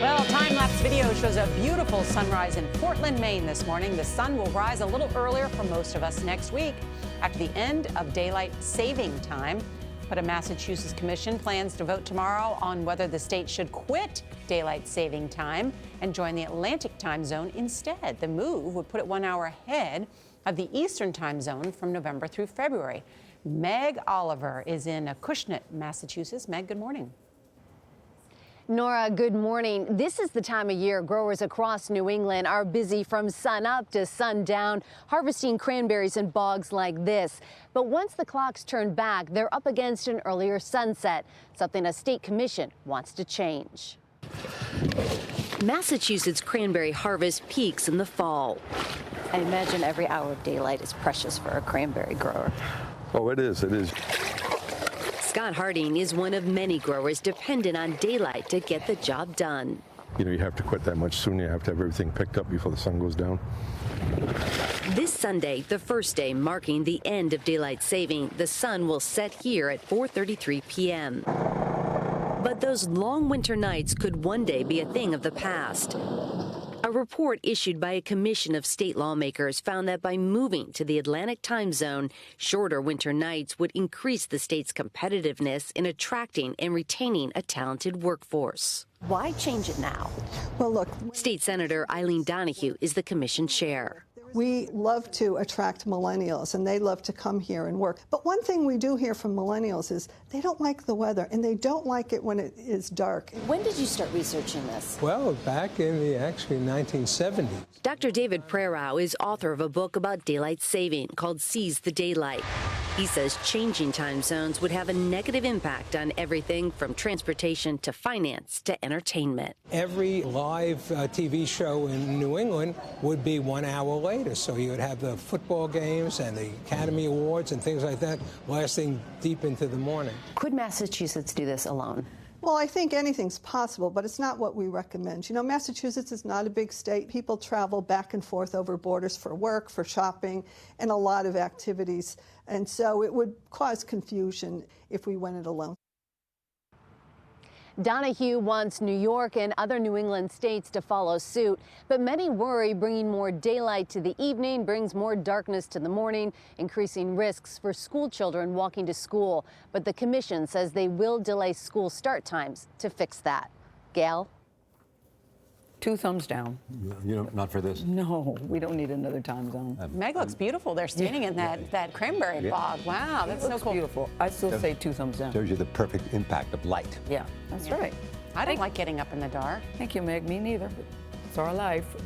Well, time-lapse video shows a beautiful sunrise in Portland, Maine this morning. The sun will rise a little earlier for most of us next week after the end of daylight saving time. But a Massachusetts commission plans to vote tomorrow on whether the state should quit daylight saving time and join the Atlantic time zone instead. The move would put it 1 hour ahead of the Eastern time zone from November through February. Meg Oliver is in Acushnet, Massachusetts. Meg, good morning. Norah, good morning. This is the time of year growers across New England are busy from sun up to sundown, harvesting cranberries in bogs like this. But once the clocks turn back, they're up against an earlier sunset, something a state commission wants to change. Massachusetts cranberry harvest peaks in the fall. I imagine every hour of daylight is precious for a cranberry grower. Oh, it is. It is. Scott Harding is one of many growers dependent on daylight to get the job done. You know, you have to quit that much sooner. You have to have everything picked up before the sun goes down. This Sunday, the first day marking the end of daylight saving, the sun will set here at 4:33 p.m. But those long winter nights could one day be a thing of the past. A report issued by a commission of state lawmakers found that by moving to the Atlantic time zone, shorter winter nights would increase the state's competitiveness in attracting and retaining a talented workforce. Why change it now? Well, look, State Senator Eileen Donahue is the commission chair. we love to attract millennials, and they love to come here and work. But one thing we do hear from millennials is they don't like the weather, and they don't like it when it is dark. When did you start researching this? Well, back in the 1970s. Dr. David Prerau is author of a book about daylight saving called Seize the Daylight. He says changing time zones would have a negative impact on everything from transportation to finance to entertainment. Every live TV show in New England would be 1 hour later. So you would have the football games and the Academy Awards and things like that lasting deep into the morning. Could Massachusetts do this alone? Well, I think anything's possible, but it's not what we recommend. You know, Massachusetts is not a big state. People travel back and forth over borders for work, for shopping, and a lot of activities. And so it would cause confusion if we went it alone. Donahue wants New York and other New England states to follow suit, but many worry bringing more daylight to the evening brings more darkness to the morning, increasing risks for school children walking to school. But the commission says they will delay school start times to fix that. Gayle? 2 thumbs down. You know, not for this. No, we don't need another time zone. Meg looks beautiful. They're standing in that cranberry bog. Wow, that's so cool. Beautiful. I still say 2 thumbs down. Shows you the perfect impact of light. Yeah, that's right. I don't like getting up in the dark. Thank you, Meg. Me neither. It's our life.